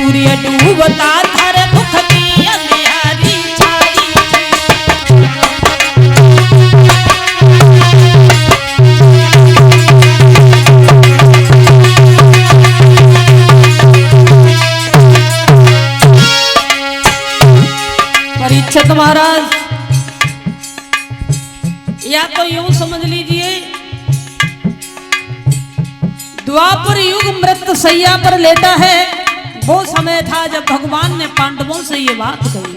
सूर्य डूबता धर दुख की अंधियारी छाई परीक्षित महाराज या तो यूं समझ लीजिए, द्वापर युग मृत सैया पर लेटा है। वो समय था जब भगवान ने पांडवों से ये बात कही।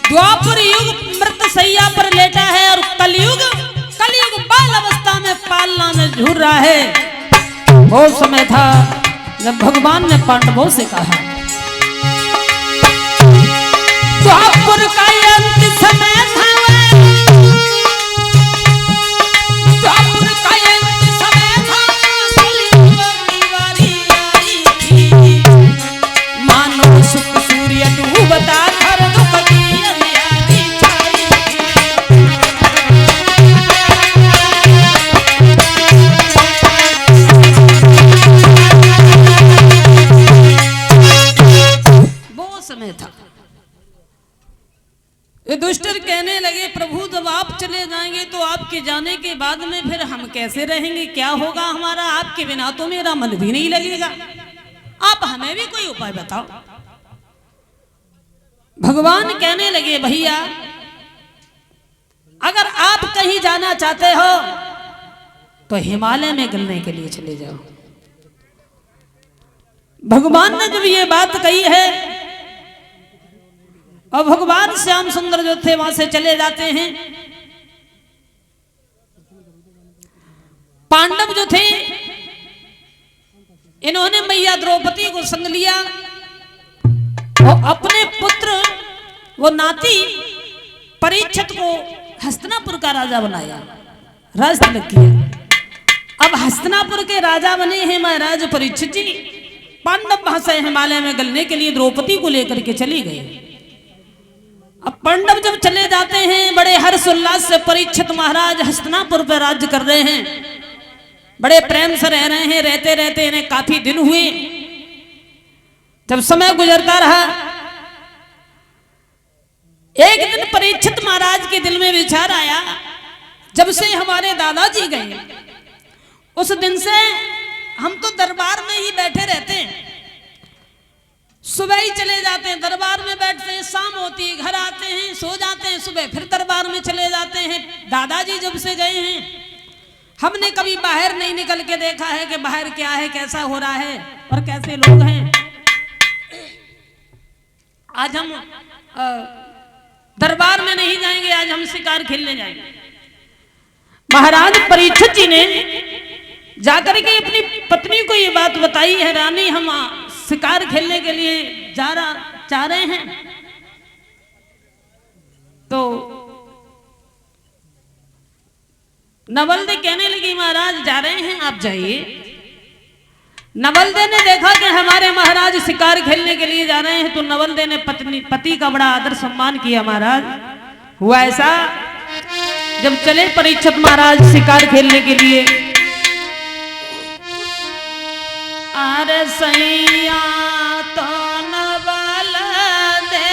द्वापर युग मृत सैया पर लेटा है और कलयुग बाल अवस्था में पालना में झूर रहा है। वो समय था जब भगवान ने पांडवों से कहा, द्वापर का अंत समय था, बता हर दुख की अंधियारी छाई वो समय था। युधिष्ठिर कहने लगे, प्रभु जब आप चले जाएंगे तो आपके जाने के बाद में फिर हम कैसे रहेंगे, क्या होगा हमारा? आपके बिना तो मेरा मन भी नहीं लगेगा, आप हमें भी कोई उपाय बताओ। भगवान कहने लगे, भैया अगर आप कहीं जाना चाहते हो तो हिमालय में गलने के लिए चले जाओ। भगवान ने जब ये बात कही है और भगवान श्याम सुंदर जो थे वहां से चले जाते हैं। पांडव जो थे इन्होंने मैया द्रौपदी को संग लिया और अपने पुत्र वो नाती परीक्षित को हस्तिनापुर का राजा बनाया, राज तिलक किया। अब हस्तिनापुर के राजा बने हैं महाराज परीक्षित जी। पांडव वहां से हिमालय में गलने के लिए द्रौपदी को लेकर के चले गए। अब पांडव जब चले जाते हैं बड़े हर्षोल्लास से परीक्षित महाराज हस्तिनापुर पर राज्य कर रहे हैं, बड़े प्रेम से रह रहे हैं। रहते रहते इन्हें काफी दिन हुए। जब समय गुजरता रहा, एक दिन परीक्षित महाराज के दिल में विचार आया, जब से हमारे दादाजी गए उस दिन से हम तो दरबार में ही बैठे रहते हैं। सुबह ही चले जाते हैं, दरबार में बैठते हैं, शाम होती है घर आते हैं, सो जाते हैं, सुबह फिर दरबार में चले जाते हैं। दादाजी जब से गए हैं हमने कभी बाहर नहीं निकल के देखा है कि बाहर क्या है, कैसा हो रहा है और कैसे लोग हैं। आज हम दरबार में नहीं जाएंगे, आज हम शिकार खेलने जाएंगे। महाराज परीक्षित जी ने जाकर के अपनी पत्नी को ये बात बताई है, रानी हम शिकार खेलने के लिए जा रहे हैं। तो नवलदे कहने लगी, महाराज जा रहे हैं आप जाइए। नवलदे ने देखा कि हमारे महाराज शिकार खेलने के लिए जा रहे हैं, तो नवलदे ने पति का बड़ा आदर सम्मान किया। महाराज हुआ ऐसा, जब चले परीक्षित महाराज शिकार खेलने के लिए, अरे सैया तो नवलदे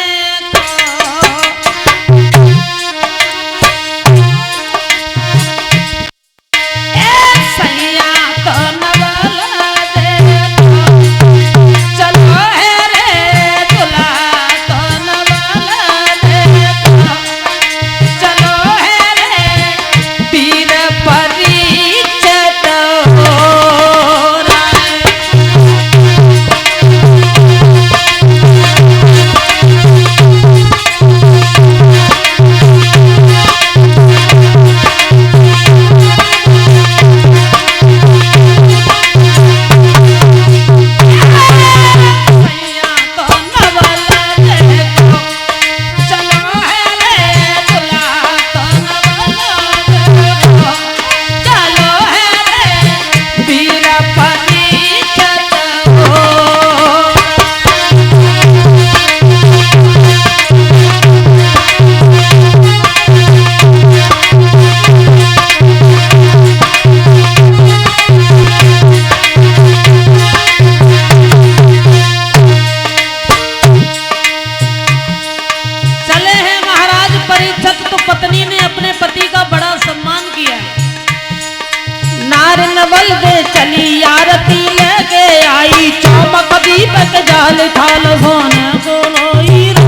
चली आरती लेके आई, चमक दीपक जाल थाल सोने को लोई रे।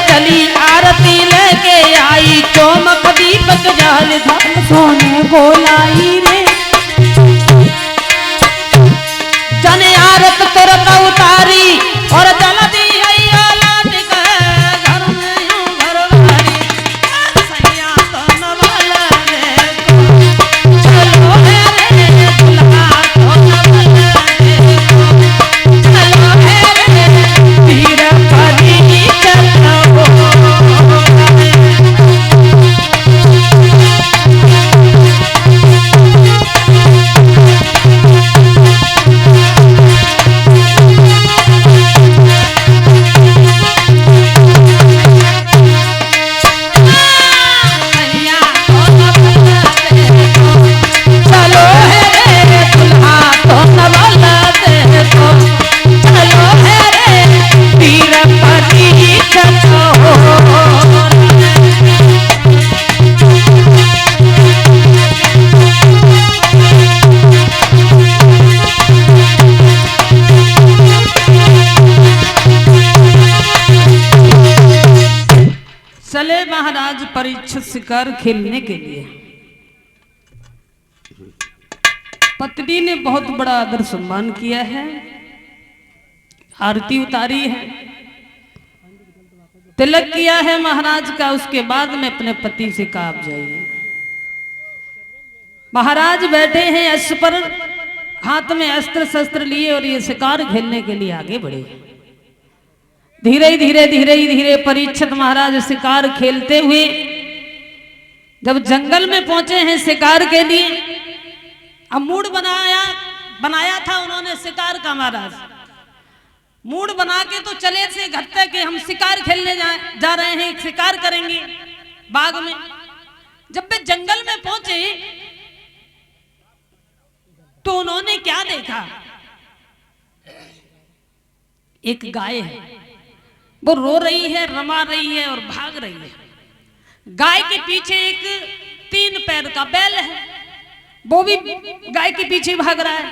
चली आरती लेके आई, चमक दीपक जाल थाल सोने को लाई रे। जने आरत तुरत उतारी और जल दी हैया लाट के घर में यूं घरवारी, सैया तो नवाला रे चलो है रे दुल्हा तो नवाला रे, चलो है रे वीर परी चलो। चले महाराज परीक्षित शिकार खेलने के लिए। पत्नी ने बहुत बड़ा आदर सम्मान किया है, आरती उतारी है, तिलक किया है महाराज का। उसके बाद में अपने पति से कहा आप जाइए। महाराज बैठे हैं अश्व पर, हाथ में अस्त्र शस्त्र लिए और ये शिकार खेलने के लिए आगे बढ़े। धीरे धीरे परीक्षित महाराज शिकार खेलते हुए जब जंगल में पहुंचे हैं शिकार के लिए, अब मूड बनाया था उन्होंने शिकार का। महाराज मूड बना के तो चले से घर तक कि हम शिकार खेलने जा रहे हैं, शिकार करेंगे बाग में। जब वे जंगल में पहुंचे तो उन्होंने क्या देखा, एक गाय है, वो रो रही है, रमा रही है और भाग रही है। गाय के पीछे एक 3 पैर का बैल है, वो भी गाय के पीछे भाग रहा है।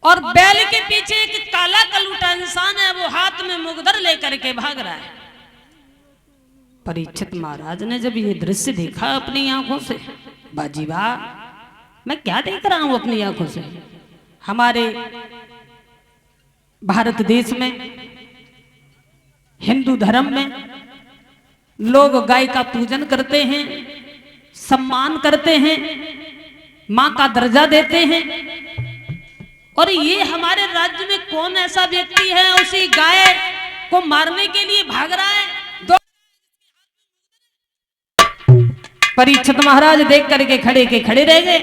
और बैल के पीछे एक काला कलूटा इंसान है, वो हाथ में मुगदर लेकर के भाग रहा है। परीक्षित महाराज ने जब ये दृश्य देखा अपनी आंखों से, बाजी वाह, मैं क्या देख रहा हूं अपनी आंखों से। हमारे भारत देश में हिंदू धर्म में लोग गाय का पूजन करते हैं, सम्मान करते हैं, मां का दर्जा देते हैं। और ये हमारे राज्य में कौन ऐसा व्यक्ति है उसी गाय को मारने के लिए भाग रहा है। परीक्षित महाराज देख करके खड़े रह गए।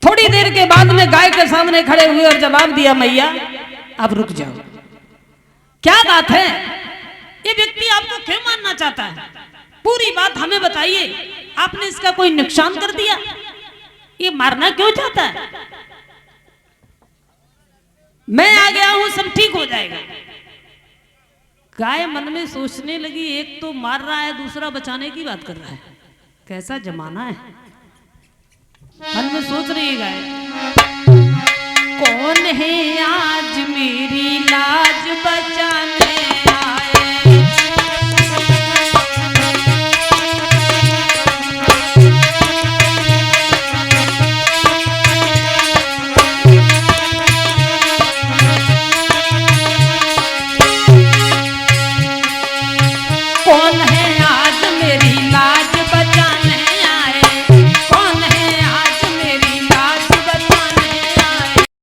थोड़ी देर के बाद में गाय के सामने खड़े हुए और जवाब दिया, मैया आप रुक जाओ, क्या बात है, ये व्यक्ति आपको क्यों मारना चाहता है, पूरी बात हमें बताइए। आपने इसका कोई नुकसान कर दिया, ये मारना क्यों चाहता है? मैं आ गया हूं, सब ठीक हो जाएगा। गाय मन में सोचने लगी, एक तो मार रहा है, दूसरा बचाने की बात कर रहा है, कैसा जमाना है। मन में सोच रही है गाय, कौन है आज मेरी लाल